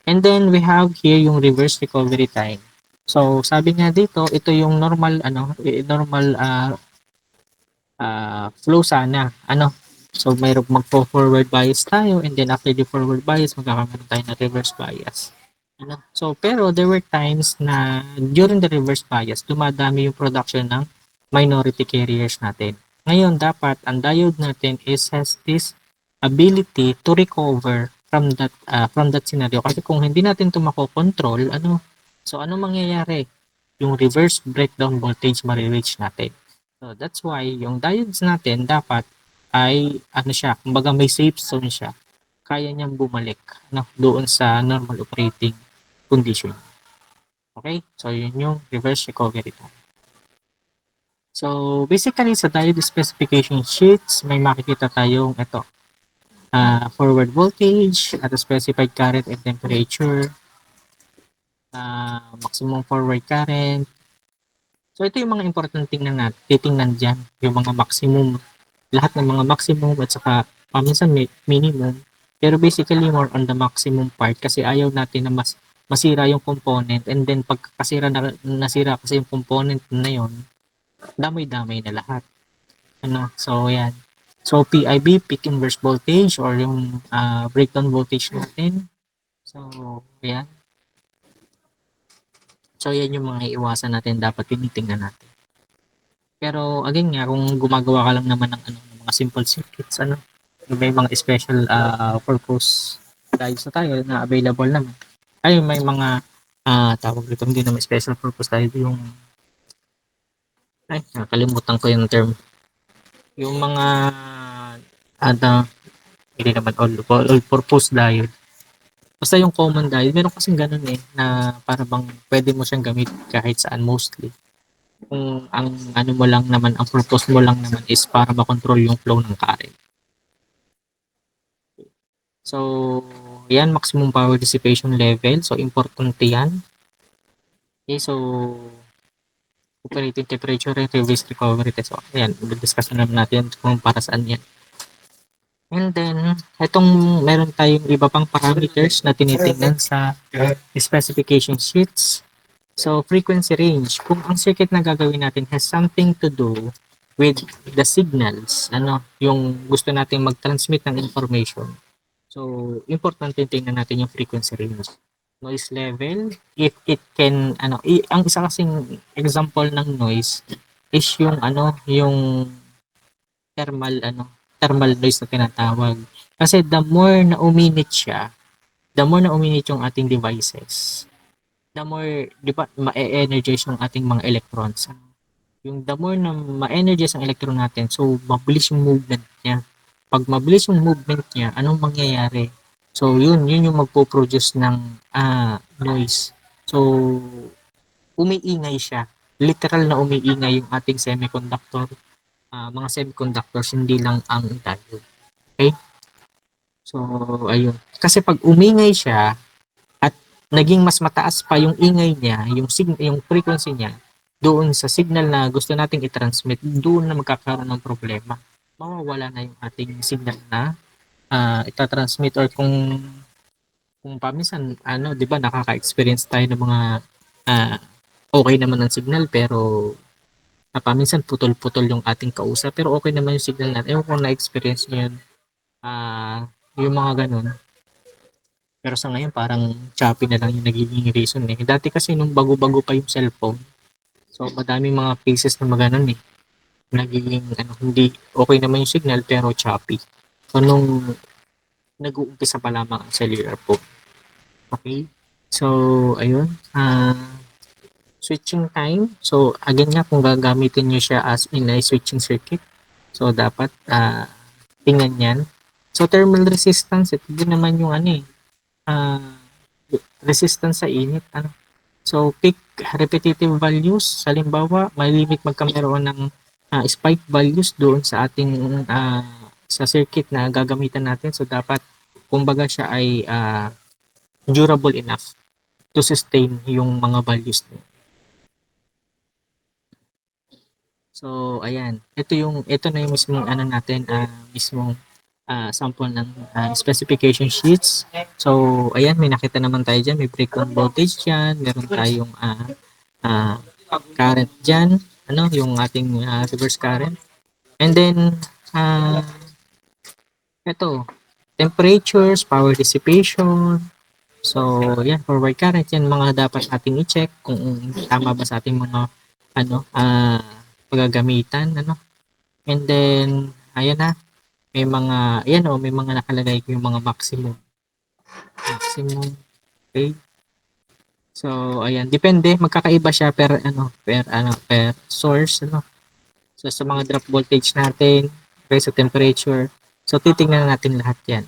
And then we have here yung reverse recovery time. So sabi nga dito, ito yung normal flow sana. So mayroong magpo-forward bias tayo and then after the forward bias magkakaroon tayo ng reverse bias. So pero there were times na during the reverse bias dumadami yung production ng minority carriers natin. Ngayon dapat ang diode natin has this ability to recover from that scenario kasi kung hindi natin ito makokontrol so ano mangyayari? Yung reverse breakdown voltage ma-reach natin. So that's why yung diodes natin dapat ay siya, kumbaga may safe zone siya. Kaya niyang bumalik doon sa normal operating condition. Okay? So yun yung reverse recovery time. So basically sa diode specification sheets may makikita tayong ito. Forward voltage at a specified current and temperature, maximum forward current. So ito yung mga important titingnan dyan, yung mga maximum, lahat ng mga maximum at saka paminsan minimum, pero basically more on the maximum part kasi ayaw natin na masira yung component and then pag nasira kasi yung component na yon, damay-damay na lahat. So yan. So PIV, peak inverse voltage or yung breakdown voltage natin. So yan. So yan yung mga iwasan natin dapat tinitingnan natin. Pero again nga kung gumagawa ka lang naman ng mga simple circuits may mga special purpose diodes na tayo na available naman. Ay may mga tawag dito hindi naman special purpose diode yung nakalimutan ko yung term. Yung mga hindi naman all purpose diode. Basta yung common diode, meron kasing ganun na para bang pwede mo siyang gamit kahit saan mostly. Kung ang ano mo lang naman, ang purpose mo lang naman is para makontrol yung flow ng current. So, yan, maximum power dissipation level. So, importante yan. Okay, so, operating temperature and reverse recovery test. So, ayan, discuss na naman natin kung para saan yan. And then, itong meron tayong iba pang parameters na tinitingnan sa specification sheets. So, frequency range. Kung ang circuit na gagawin natin has something to do with the signals, yung gusto natin mag-transmit ng information. So, importante tingnan natin yung frequency range. Noise level, if it can, ang isa kasing example ng noise is yung thermal noise na tinatawag. Kasi the more na uminit yung ating devices, the more, di ba, ma-energize yung ating mga electrons. Yung the more na ma-energize ang electron natin, so mabilis yung movement niya. Pag mabilis yung movement niya, anong mangyayari? So yun yung magpo-produce ng noise. So umiingay siya. Literal na umiingay yung ating semiconductor. Mga semiconductors, hindi lang ang diode. Okay? So ayun. Kasi pag umingay siya at naging mas mataas pa yung ingay niya, yung frequency niya, doon sa signal na gusto nating i-transmit, doon na magkakaroon ng problema. Mawawala na yung ating signal na itatransmit, or kung paminsan, 'di ba, nakaka-experience tayo ng mga okay naman ang signal, pero paminsan putol-putol yung ating kausap, pero okay naman yung signal natin. Ewan kung na-experience niyo yun, yung mga ganun. Pero sa ngayon, parang choppy na lang yung nagiging reason eh. Dati kasi nung bago-bago pa yung cellphone, so madaming mga cases na maganon eh. Nagiging hindi okay naman yung signal pero choppy. So nung nag-uumpisa pa lamang ang cellular phone. Okay? So ayun, switching time. So again nga, kung gagamitin nyo siya as in a switching circuit, so dapat tingnan yan. So thermal resistance, ito din naman yung resistance sa init. So peak repetitive values, halimbawa, may limit magkameron ng spike values doon sa ating sa circuit na gagamitan natin. So dapat kumbaga siya ay durable enough to sustain yung mga values niya. So ayan, ito na yung mismong natin, mismong sample ng specification sheets. So ayan, may nakita naman tayo dyan, may break-on voltage dyan, meron tayong current dyan, yung ating reverse current. And then ito, temperatures, power dissipation. So yan, forward current, yan mga dapat nating i-check kung tama ba sa ating mga paggagamitan, And then ayan na, may mga may mga nakalagay ko yung mga maximum. Okay. So ayan, depende, magkakaiba siya per source, So sa mga drop voltage natin, sa temperature. So titingnan natin lahat 'yan.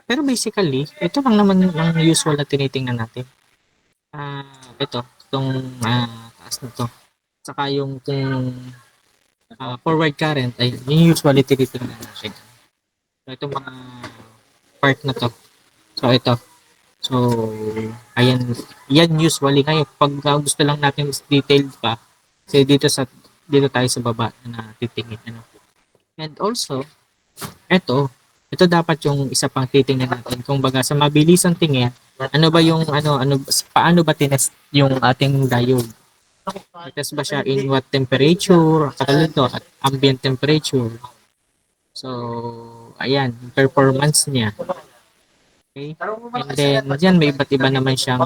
Pero basically, ito lang naman ang usual na tinitingnan natin. Itong taas na to. Saka yung forward current ay yung usually tinitingnan natin. So itong mga part na to. So ito. So ayan, yan usually ngayon pag gusto lang natin mas detailed pa, kasi dito tayo sa baba na titingin And also, ito dapat yung isa pang titingnan natin. Kung baga sa mabilisang tingin, paano ba tinest yung ating diode? Test ba siya in what temperature, katulad to, at ambient temperature. So, ayan, performance niya. Okay? And then, dyan may iba't iba naman siyang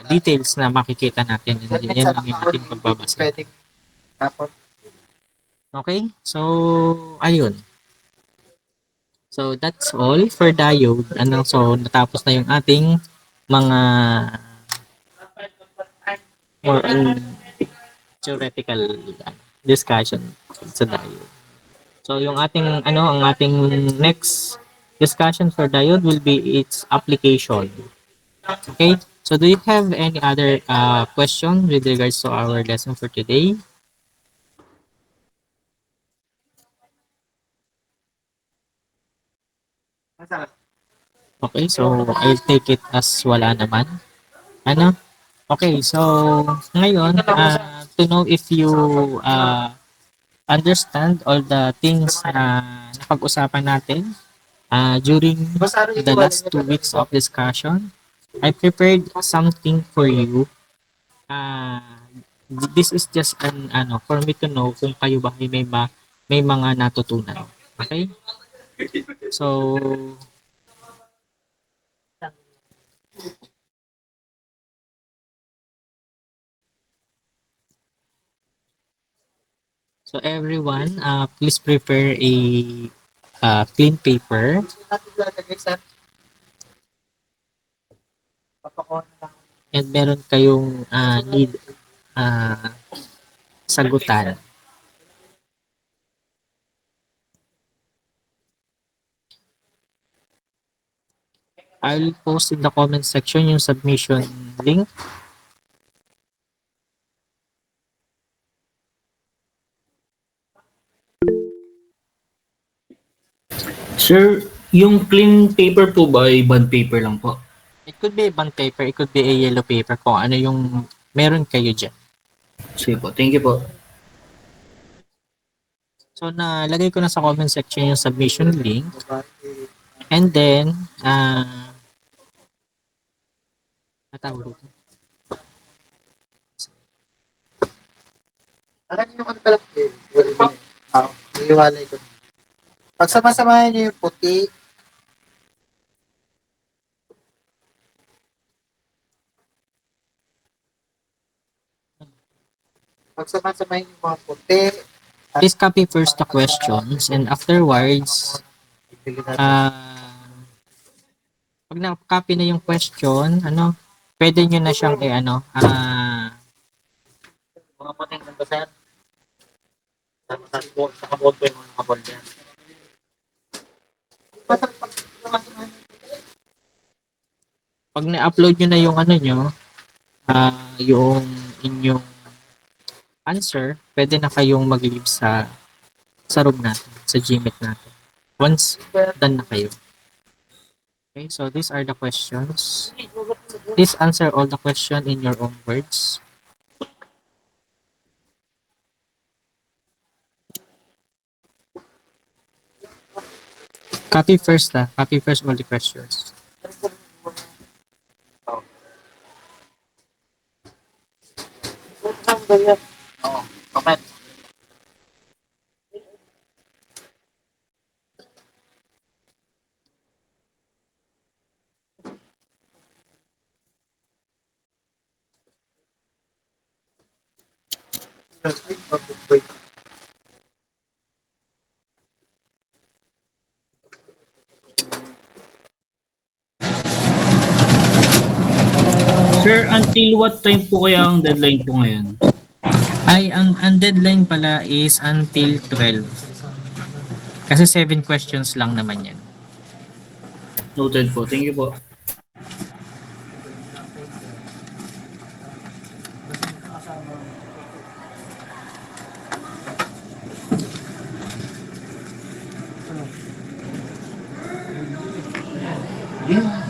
details na makikita natin. And yan lang yung ating pagbabasa. Okay? So, ayun. So, that's all for diode. So, natapos na yung ating mga more on theoretical discussion sa diode. So, yung ating ang ating next discussion for diode will be its application. Okay? So do you have any other question with regards to our lesson for today? Okay, so I'll take it as wala naman. Ano? Okay, so ngayon, to know if you understand all the things na napag-usapan natin during the last 2 weeks of discussion, I prepared something for you. Uh, this is just an for me to know kung kayo ba ay may mga natutunan. Okay? So, everyone, please prepare a clean paper and meron kayong need sagutan. I'll post in the comment section yung submission link. Sir, yung clean paper po ba ay bond paper lang po? It could be a bond paper, it could be a yellow paper kung ano yung meron kayo dyan. Sige po, thank you po. So, nalagay ko na sa comment section yung submission link. And then, natawag dito. Alam niyo yung ano pala? Iiwalay ko. Pag sama-samahin niyo yung puti, pag sama-samahin yung mga puti, Please copy first the questions and afterwards, pag na-copy na yung question, pwede nyo na siyang mga puting nando sir. Nakabold ko yung mga nakabold yan. pag na-upload nyo na yung yung inyong answer, pwede na kayong mag-leave sa room natin, sa Gmeet natin. Once done na kayo. Okay, so these are the questions. Please answer all the question in your own words. Copy first all the questions. Oo, okay. Sir, until what time po kaya ang deadline po ngayon? Ay, ang deadline pala is until 12. Kasi 7 questions lang naman yan. Noted po, thank you po. Yeah.